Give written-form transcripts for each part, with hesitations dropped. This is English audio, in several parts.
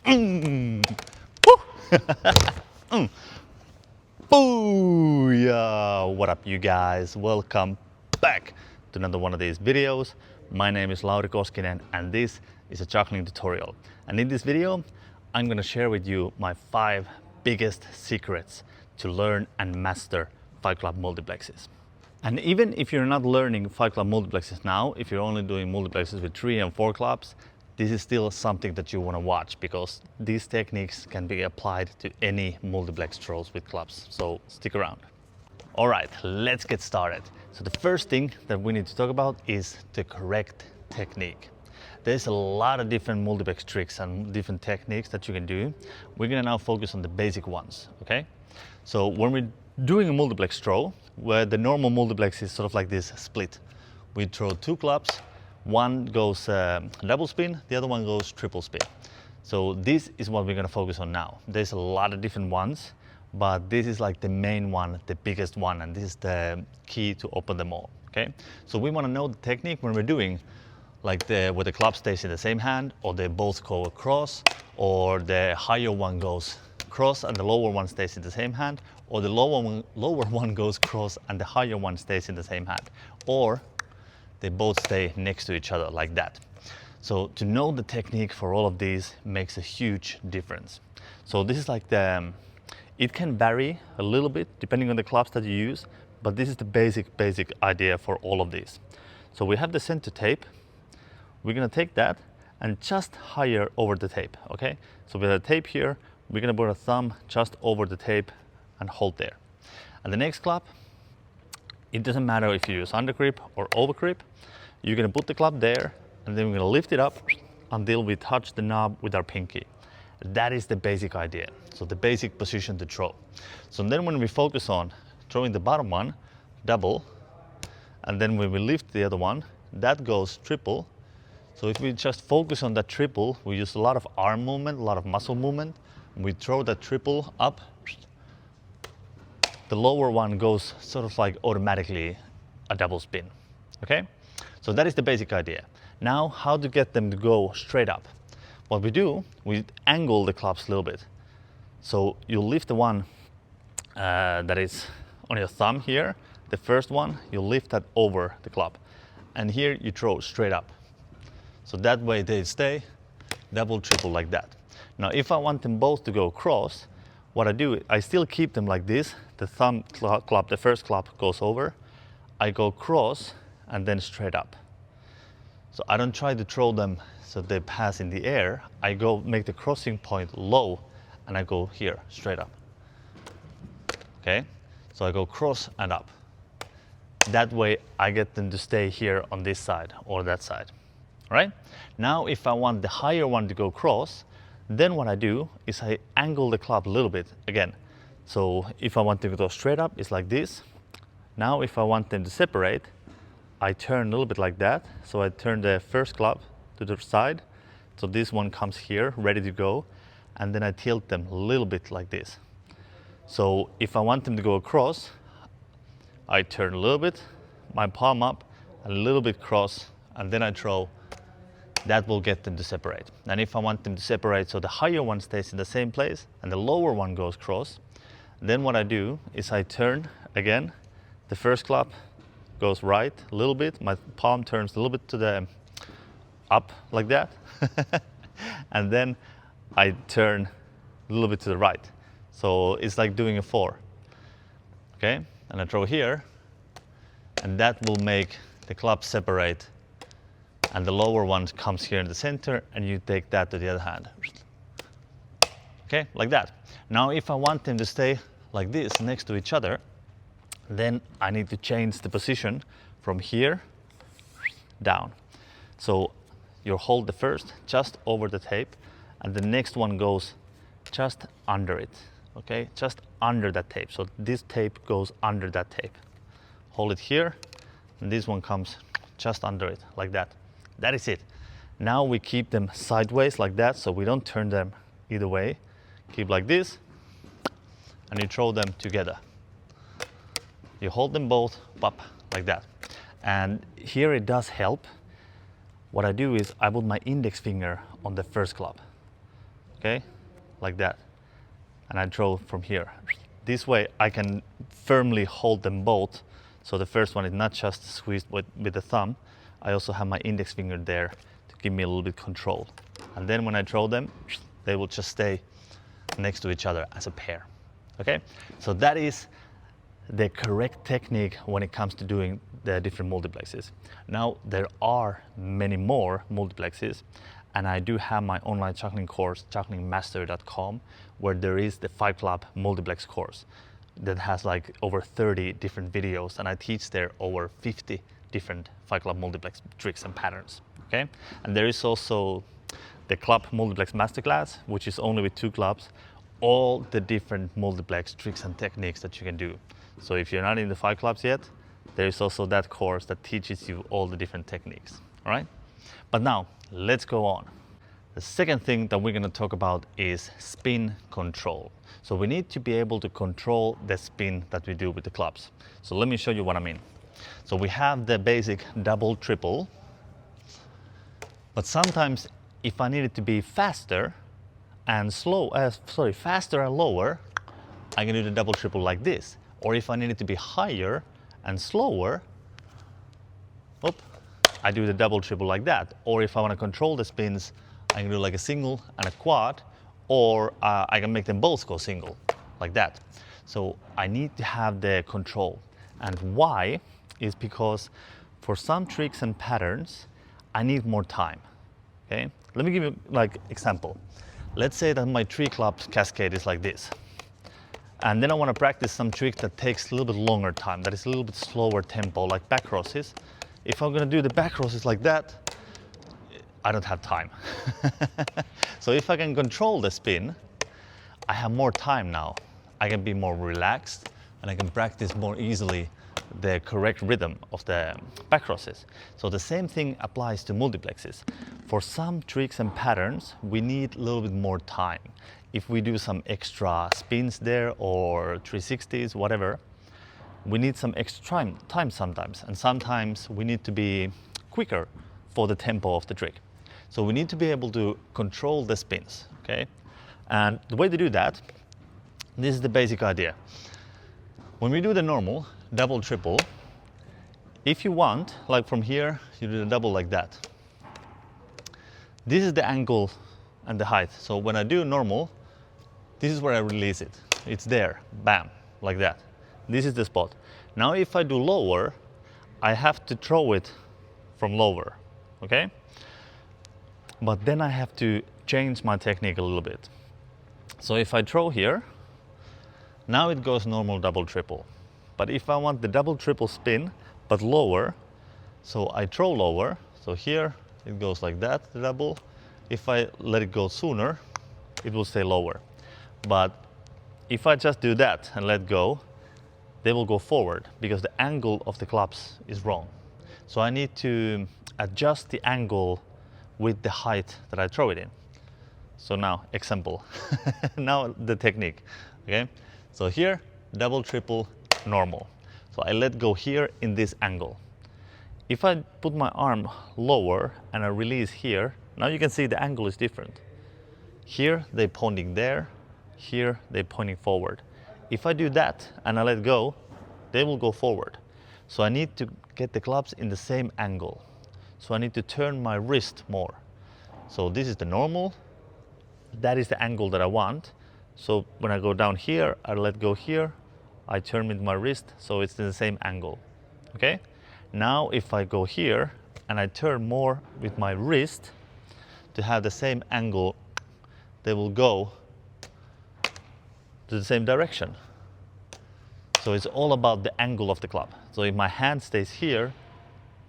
Mm. Woo. Mm. Booyah! What up, you guys? Welcome back to another one of these videos. My name is Lauri Koskinen and this is a juggling tutorial. And in this video, I'm gonna share with you my 5 biggest secrets to learn and master 5-club multiplexes. And even if you're not learning 5-club multiplexes now, if you're only doing multiplexes with 3 and 4 clubs, this is still something that you want to watch because these techniques can be applied to any multiplex throws with clubs. So stick around. All right, let's get started. So the first thing that we need to talk about is the correct technique. There's a lot of different multiplex tricks and different techniques that you can do. We're gonna now focus on the basic ones, okay? So when we're doing a multiplex throw, where the normal multiplex is sort of like this split. We throw 2 clubs, one goes double spin, the other one goes triple spin. So this is what we're gonna focus on now. There's a lot of different ones, but this is like the main one, the biggest one, and this is the key to open them all, okay? So we wanna know the technique when we're doing like where the club stays in the same hand, or they both go across, or the higher one goes cross and the lower one stays in the same hand, or the lower one goes cross and the higher one stays in the same hand, or they both stay next to each other like that. So to know the technique for all of these makes a huge difference. So this is like it can vary a little bit depending on the clubs that you use, but this is the basic idea for all of these. So we have the center tape. We're gonna take that and just higher over the tape, okay? So with a tape here, we're gonna put a thumb just over the tape and hold there. And the next club, it doesn't matter if you use under grip or over grip, you're gonna put the club there and then we're gonna lift it up until we touch the knob with our pinky. That is the basic idea. So the basic position to throw. So then when we focus on throwing the bottom one, double, and then when we lift the other one, that goes triple. So if we just focus on that triple, we use a lot of arm movement, a lot of muscle movement. We throw that triple up, the lower one goes sort of like automatically a double spin, okay? So that is the basic idea. Now, how to get them to go straight up. What we do, we angle the clubs a little bit. So you lift the one that is on your thumb here, the first one, you lift that over the club. And here you throw straight up. So that way they stay double, triple like that. Now, if I want them both to go across, what I do, I still keep them like this. The thumb club, the first club goes over. I go cross and then straight up. So I don't try to throw them so they pass in the air. I go make the crossing point low and I go here, straight up. Okay, so I go cross and up. That way I get them to stay here on this side or that side. All right? Now if I want the higher one to go cross, then what I do is I angle the club a little bit again. So if I want them to go straight up, it's like this. Now if I want them to separate, I turn a little bit like that. So I turn the first club to the side. So this one comes here, ready to go. And then I tilt them a little bit like this. So if I want them to go across, I turn a little bit, my palm up, a little bit cross, and then I throw. That will get them to separate. And if I want them to separate so the higher one stays in the same place and the lower one goes cross, then what I do is I turn again. The first club goes right a little bit. My palm turns a little bit to the up like that. And then I turn a little bit to the right. So it's like doing a 4. Okay? And I throw here. And that will make the club separate. And the lower one comes here in the center and you take that to the other hand. Okay, like that. Now if I want them to stay like this next to each other, then I need to change the position from here down. So you hold the first just over the tape and the next one goes just under it. Okay, just under that tape. So this tape goes under that tape. Hold it here and this one comes just under it like that. That is it. Now we keep them sideways like that so we don't turn them either way. Keep like this and you throw them together. You hold them both up like that. And here it does help. What I do is I put my index finger on the first club. okay, like that. And I throw from here. This way I can firmly hold them both. So the first one is not just squeezed with the thumb. I also have my index finger there to give me a little bit control. And then when I throw them, they will just stay next to each other as a pair. Okay, so that is the correct technique when it comes to doing the different multiplexes. Now there are many more multiplexes, and I do have my online juggling course, jugglingmastery.com, where there is the 5-club multiplex course that has like over 30 different videos, and I teach there over 50 different 5-club multiplex tricks and patterns. Okay, and there is also the club multiplex masterclass, which is only with 2 clubs, all the different multiplex tricks and techniques that you can do. So if you're not in the 5 clubs yet, there is also that course that teaches you all the different techniques. All right, but now let's go on. The second thing that we're going to talk about is spin control. So we need to be able to control the spin that we do with the clubs. So let me show you what I mean. So we have the basic double, triple, but sometimes if I need it to be faster and faster and lower, I can do the double, triple like this. Or if I need it to be higher and slower, I do the double, triple like that. Or if I want to control the spins, I can do like a single and a quad, or I can make them both go single, like that. So I need to have the control. And why is because for some tricks and patterns, I need more time. Okay, let me give you like example. Let's say that my 3 clubs cascade is like this. And then I want to practice some trick that takes a little bit longer time, that is a little bit slower tempo, like back crosses. If I'm going to do the back crosses like that, I don't have time. So if I can control the spin, I have more time now. I can be more relaxed and I can practice more easily the correct rhythm of the back crosses. So the same thing applies to multiplexes. For some tricks and patterns, we need a little bit more time. If we do some extra spins there or 360s, whatever, we need some extra time sometimes. And sometimes we need to be quicker for the tempo of the trick. So we need to be able to control the spins, okay? And the way to do that, this is the basic idea. When we do the normal, double, triple, if you want, like from here, you do the double like that. This is the angle and the height. So when I do normal, this is where I release it. It's there, bam, like that. This is the spot. Now if I do lower, I have to throw it from lower, okay? But then I have to change my technique a little bit. So if I throw here, now it goes normal, double, triple. But if I want the double, triple spin, but lower, so I throw lower, so here it goes like that, the double. If I let it go sooner, it will stay lower. But if I just do that and let go, they will go forward because the angle of the clubs is wrong. So I need to adjust the angle with the height that I throw it in. So now, example, now the technique, okay? So here, double, triple, normal. So I let go here in this angle. If I put my arm lower and I release here, now you can see the angle is different. Here, they're pointing there. Here, they're pointing forward. If I do that and I let go, they will go forward. So I need to get the clubs in the same angle. So I need to turn my wrist more. So this is the normal. That is the angle that I want. So when I go down here, I let go here. I turn with my wrist, so it's in the same angle. Okay? Now if I go here and I turn more with my wrist to have the same angle, they will go to the same direction. So it's all about the angle of the club. So if my hand stays here,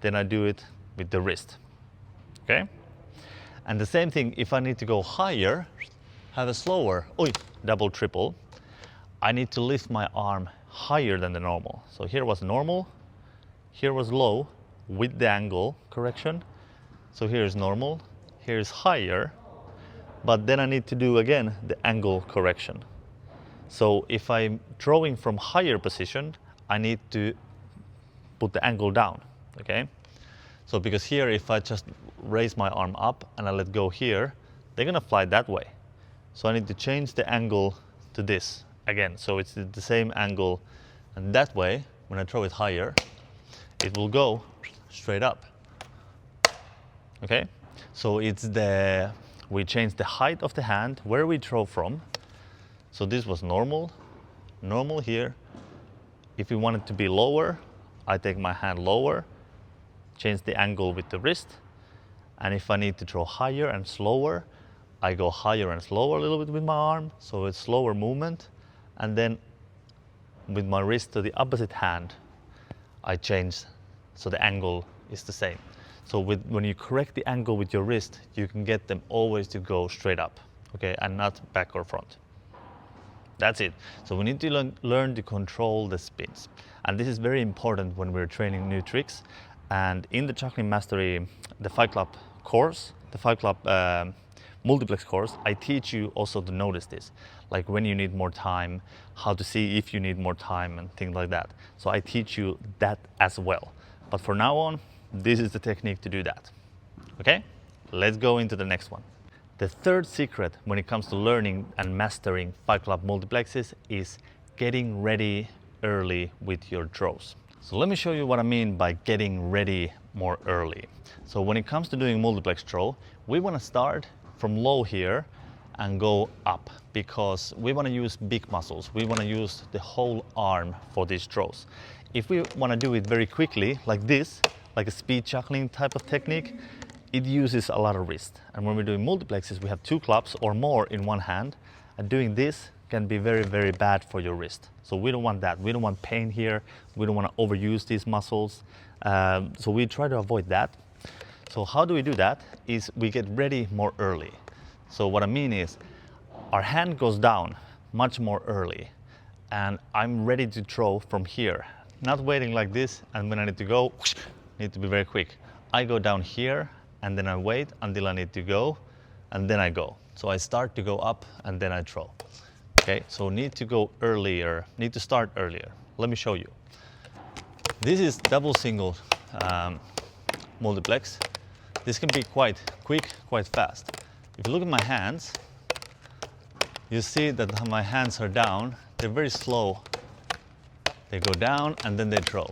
then I do it with the wrist. Okay? And the same thing, if I need to go higher, have a slower, double, triple, I need to lift my arm higher than the normal. So here was normal, here was low with the angle correction. So here is normal, here is higher, but then I need to do again the angle correction. So if I'm throwing from higher position, I need to put the angle down, okay? So because here, if I just raise my arm up and I let go here, they're gonna fly that way. So I need to change the angle to this again. So it's the same angle, and that way, when I throw it higher, it will go straight up. Okay? So we change the height of the hand, where we throw from. So this was normal here. If we want it to be lower, I take my hand lower, change the angle with the wrist. And if I need to throw higher and slower, I go higher and slower a little bit with my arm, so it's slower movement. And then with my wrist to the opposite hand, I change so the angle is the same. So when you correct the angle with your wrist, you can get them always to go straight up, okay, and not back or front. That's it. So we need to learn to control the spins. And this is very important when we're training new tricks. And in the Juggling Mastery, the 5 Club course, the 5 Club Multiplex course, I teach you also to notice this. Like when you need more time, how to see if you need more time and things like that. So I teach you that as well. But for now on, this is the technique to do that. Okay? Let's go into the next one. The third secret when it comes to learning and mastering 5 Club multiplexes is getting ready early with your throws. So let me show you what I mean by getting ready more early. So when it comes to doing multiplex throw, we want to start from low here and go up because we want to use big muscles. We want to use the whole arm for these throws. If we want to do it very quickly, like this, like a speed juggling type of technique, it uses a lot of wrist. And when we're doing multiplexes, we have 2 clubs or more in one hand, and doing this can be very, very bad for your wrist. So we don't want that. We don't want pain here. We don't want to overuse these muscles. So we try to avoid that. So how do we do that? Is we get ready more early. So what I mean is our hand goes down much more early, and I'm ready to throw from here, not waiting like this, and when I need to go, need to be very quick. I go down here, and then I wait until I need to go, and then I go. So I start to go up, and then I throw. Okay, so need to go earlier, need to start earlier. Let me show you. This is double single multiplex. This can be quite quick, quite fast. If you look at my hands, you see that my hands are down. They're very slow. They go down and then they throw.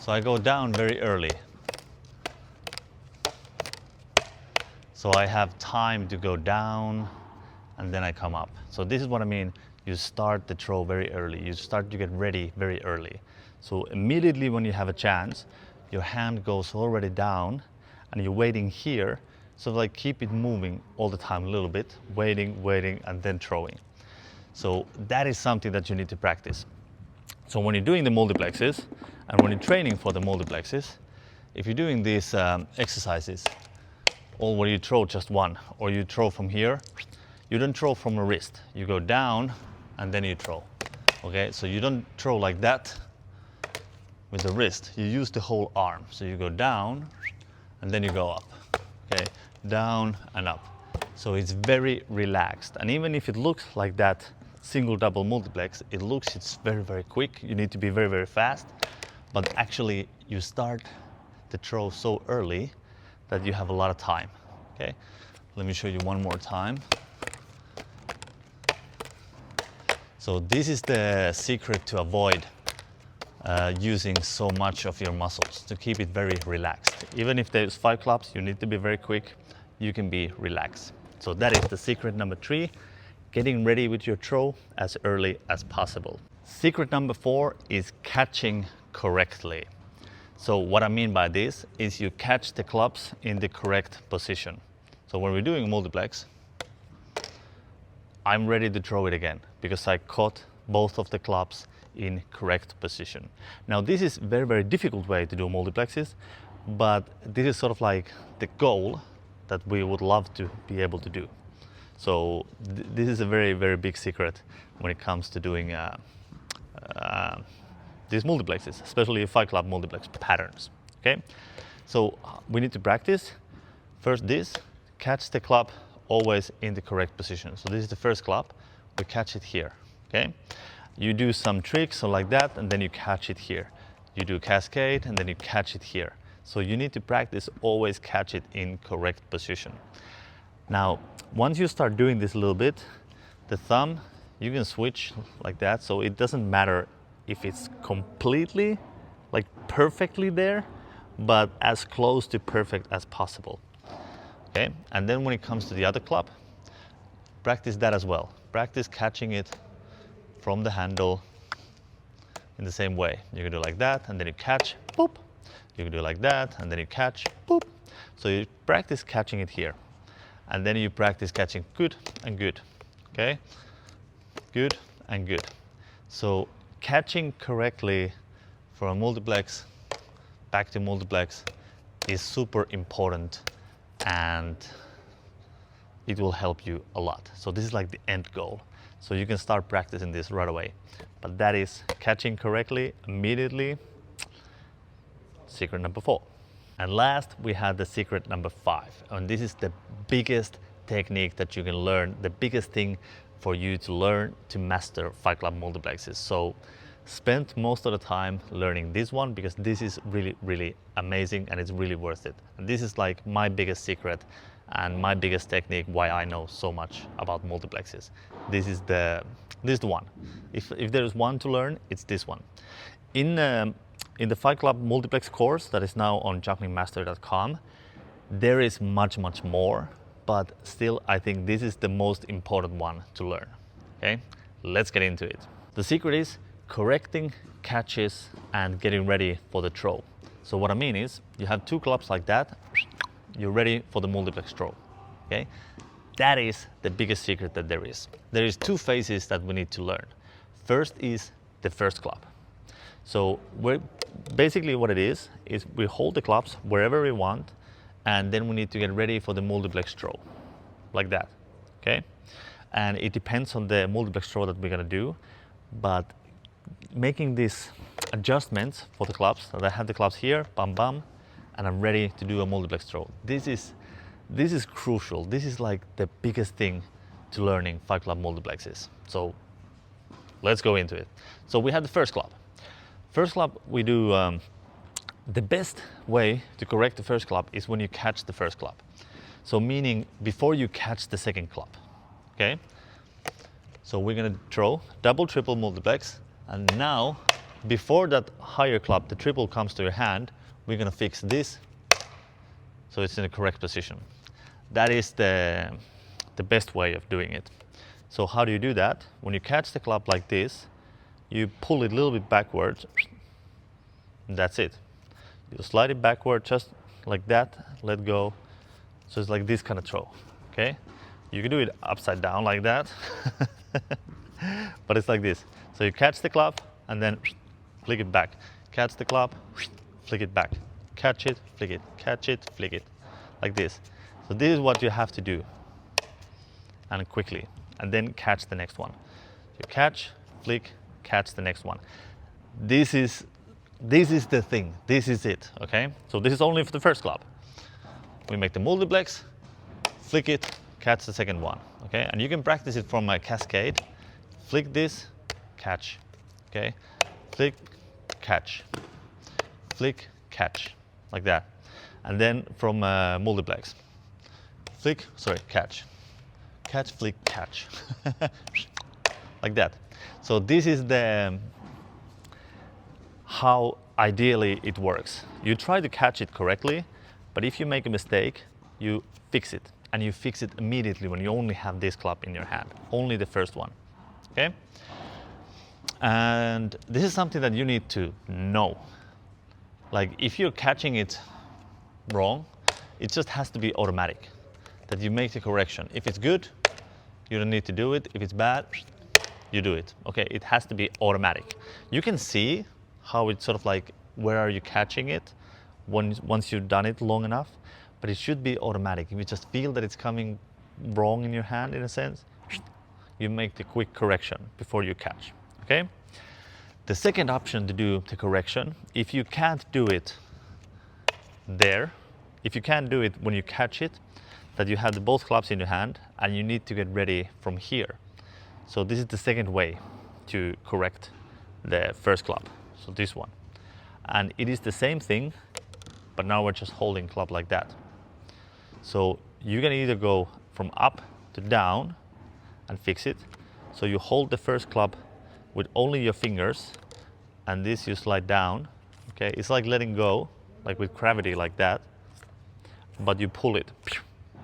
So I go down very early. So I have time to go down and then I come up. So this is what I mean. You start the throw very early. You start to get ready very early. So immediately when you have a chance, your hand goes already down and you're waiting here. So like keep it moving all the time a little bit, waiting, and then throwing. So that is something that you need to practice. So when you're doing the multiplexes and when you're training for the multiplexes, if you're doing these exercises, or where you throw just one, or you throw from here, you don't throw from the wrist. You go down and then you throw. Okay, so you don't throw like that with the wrist. You use the whole arm. So you go down and then you go up. Okay, down and up. So it's very relaxed. And even if it looks like that single double multiplex, it's very, very quick. You need to be very, very fast. But actually you start the throw so early that you have a lot of time. Okay, let me show you one more time. So this is the secret to avoid using so much of your muscles, to keep it very relaxed. Even if there's 5 clubs, you need to be very quick. You can be relaxed. So that is the secret number 3, getting ready with your throw as early as possible. Secret number 4 is catching correctly. So what I mean by this is you catch the clubs in the correct position. So when we're doing multiplex, I'm ready to throw it again because I caught both of the clubs in correct position. Now this is very, very difficult way to do multiplexes, but this is sort of like the goal that we would love to be able to do. So this is a very, very big secret when it comes to doing these multiplexes, especially 5 club multiplex patterns. Okay, so we need to practice. First this, catch the club always in the correct position. So this is the first club, we catch it here. Okay, you do some tricks so like that, and then you catch it here. You do cascade and then you catch it here. So you need to practice always catch it in correct position. Now, once you start doing this a little bit, the thumb, you can switch like that. So it doesn't matter if it's completely, like perfectly there, but as close to perfect as possible. Okay, and then when it comes to the other club, practice that as well. Practice catching it from the handle in the same way. You can do like that, and then you catch, boop. You can do like that, and then you catch, boop. So you practice catching it here. And then you practice catching good and good, okay? Good and good. So catching correctly from multiplex back to multiplex is super important, and it will help you a lot. So this is like the end goal. So you can start practicing this right away. But that is catching correctly immediately, secret number 4. And last, we had the secret number 5. And this is the biggest technique that you can learn, the biggest thing for you to learn to master Fight Club multiplexes. So spend most of the time learning this one, because this is really, really amazing and it's really worth it. And this is like my biggest secret and my biggest technique why I know so much about multiplexes. This is the one. If there is one to learn, it's this one. In the Fight Club multiplex course that is now on jugglingmastery.com, there is much, much more, but still I think this is the most important one to learn. Okay, let's get into it. The secret is correcting catches and getting ready for the throw. So what I mean is, you have 2 clubs like that, you're ready for the multiplex throw. Okay, that is the biggest secret that there is. There is 2 phases that we need to learn. First is the first club. So basically what it is we hold the clubs wherever we want, and then we need to get ready for the multiplex throw, like that, okay? And it depends on the multiplex throw that we're gonna do, but making these adjustments for the clubs, so I have the clubs here, bam, bam, and I'm ready to do a multiplex throw. This is crucial. This is like the biggest thing to learning Fight Club multiplexes. So let's go into it. So we have the first club. First club, we do the best way to correct the first club is when you catch the first club. So meaning before you catch the second club, okay? So we're gonna throw double, triple multiplex, and now before that higher club, the triple comes to your hand, we're gonna fix this so it's in the correct position. That is the best way of doing it. So how do you do that? When you catch the club like this, you pull it a little bit backwards, and that's it. You slide it backward just like that, let go. So it's like this kind of throw, okay? You can do it upside down like that, but it's like this. So you catch the club and then flick it back. Catch the club, flick it back. Catch it, flick it, catch it, flick it, like this. So this is what you have to do, and quickly, and then catch the next one. You catch, flick, catch the next one. This is the thing. This is it, okay? So this is only for the first club. We make the multiplex, flick it, catch the second one, okay? And you can practice it from a cascade. Flick this, catch, okay? Flick, catch, flick, catch, like that. And then from multiplex, flick, sorry, catch, catch, flick, catch, like that. So this is how ideally it works. You try to catch it correctly, but if you make a mistake, you fix it, and you fix it immediately when you only have this club in your hand, only the first one, okay? And this is something that you need to know. Like if you're catching it wrong, it just has to be automatic, that you make the correction. If it's good, you don't need to do it. If it's bad, you do it, okay? It has to be automatic. You can see how it's sort of like, where are you catching it once you've done it long enough, but it should be automatic. If you just feel that it's coming wrong in your hand, in a sense, you make the quick correction before you catch, okay? The second option to do the correction, if you can't do it there, if you can't do it when you catch it, that you have the both clubs in your hand and you need to get ready from here. So this is the second way to correct the first club, so this one. And it is the same thing but now we're just holding club like that. So you can either go from up to down and fix it. So you hold the first club with only your fingers, and this you slide down. Okay, it's like letting go, like with gravity, like that. But you pull it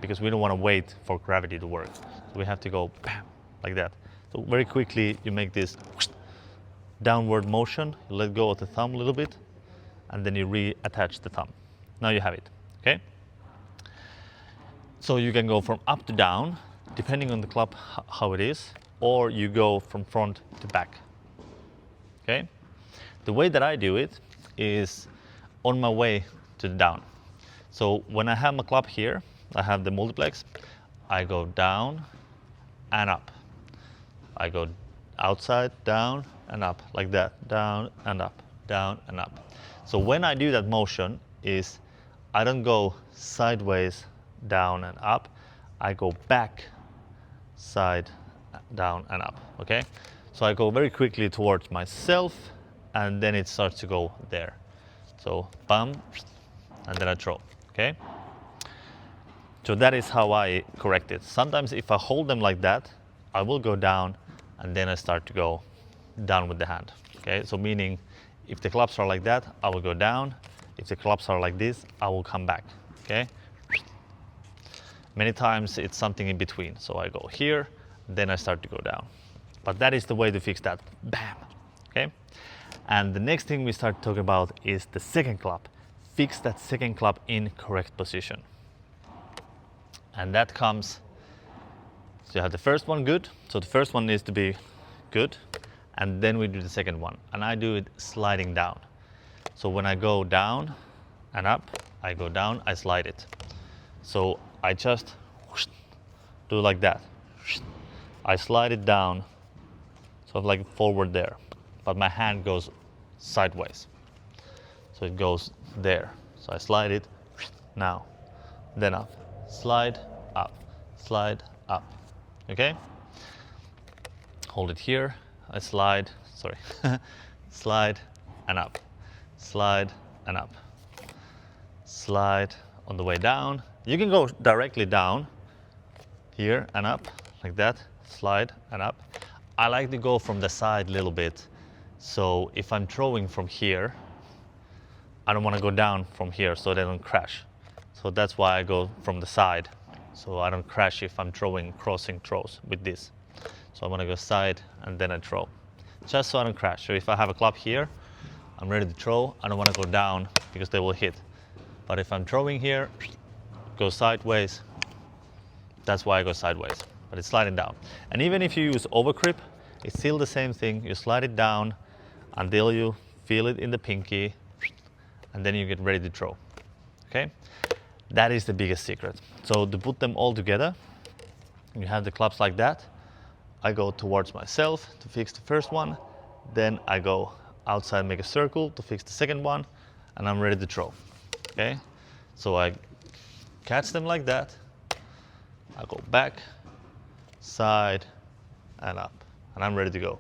because we don't want to wait for gravity to work. So we have to go bam, like that. So very quickly you make this downward motion, you let go of the thumb a little bit, and then you reattach the thumb. Now you have it, okay? So you can go from up to down, depending on the club how it is, or you go from front to back, okay? The way that I do it is on my way to the down. So when I have my club here, I have the multiplex, I go down and up. I go outside, down and up, like that, down and up, down and up. So when I do that motion is, I don't go sideways, down and up, I go back, side, down and up, okay? So I go very quickly towards myself, and then it starts to go there. So bam, and then I throw, okay? So that is how I correct it. Sometimes if I hold them like that, I will go down, and then I start to go down with the hand, okay? So meaning, if the clubs are like that, I will go down. If the clubs are like this, I will come back, okay? Many times it's something in between. So I go here, then I start to go down. But that is the way to fix that, bam, okay? And the next thing we start talking about is the second club. Fix that second club in correct position. And that comes, so you have the first one good. So the first one needs to be good. And then we do the second one. And I do it sliding down. So when I go down and up, I go down, I slide it. So I just do like that. I slide it down, sort of like forward there. But my hand goes sideways. So it goes there. So I slide it now, then up, slide, up, okay? Hold it here, I slide, sorry, slide and up, slide and up, slide on the way down. You can go directly down here and up, like that, slide and up. I like to go from the side a little bit. So if I'm throwing from here, I don't want to go down from here so they don't crash. So that's why I go from the side, so I don't crash if I'm throwing crossing throws with this. So I want to go side and then I throw, just so I don't crash. So if I have a club here, I'm ready to throw, I don't want to go down because they will hit. But if I'm throwing here, go sideways, that's why I go sideways, but it's sliding down. And even if you use overgrip, it's still the same thing. You slide it down until you feel it in the pinky, and then you get ready to throw, okay? That is the biggest secret. So to put them all together, you have the clubs like that. I go towards myself to fix the first one, then I go outside, make a circle to fix the second one, and I'm ready to throw, okay? So I catch them like that, I go back, side, and up, and I'm ready to go.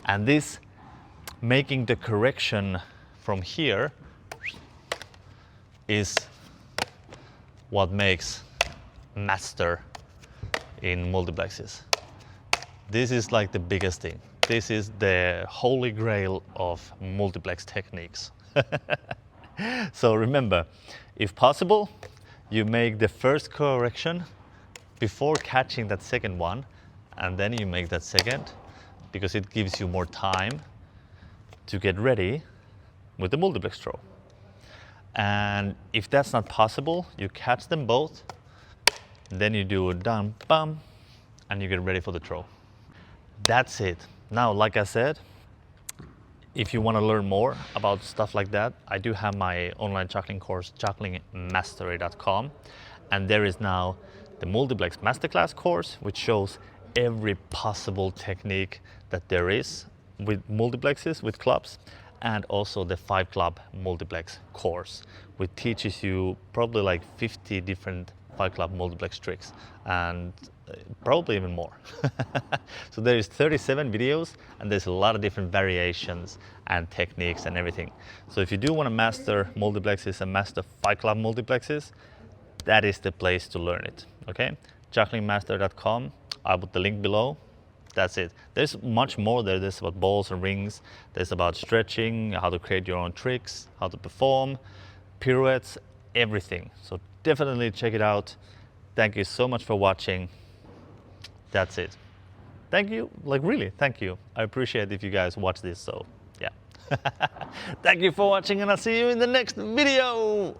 And this, making the correction from here, is what makes master in multiplexes. This is like the biggest thing. This is the holy grail of multiplex techniques. So remember, if possible, you make the first correction before catching that second one, and then you make that second, because it gives you more time to get ready with the multiplex throw. And if that's not possible, you catch them both, then you do a down, bum, and you get ready for the throw. That's it. Now, like I said, if you want to learn more about stuff like that, I do have my online juggling course, jugglingmastery.com, and there is now the Multiplex Masterclass course, which shows every possible technique that there is with multiplexes, with clubs, and also the 5-club multiplex course, which teaches you probably like 50 different 5 club multiplex tricks, and probably even more. So there is 37 videos, and there's a lot of different variations and techniques and everything. So if you do want to master multiplexes and master 5 club multiplexes, that is the place to learn it. Okay, jugglingmaster.com. I'll put the link below. That's it. There's much more there. There's about balls and rings. There's about stretching, how to create your own tricks, how to perform, pirouettes, everything. So definitely check it out. Thank you so much for watching. That's it. Thank you, like really, thank you. I appreciate if you guys watch this, so yeah. Thank you for watching, and I'll see you in the next video.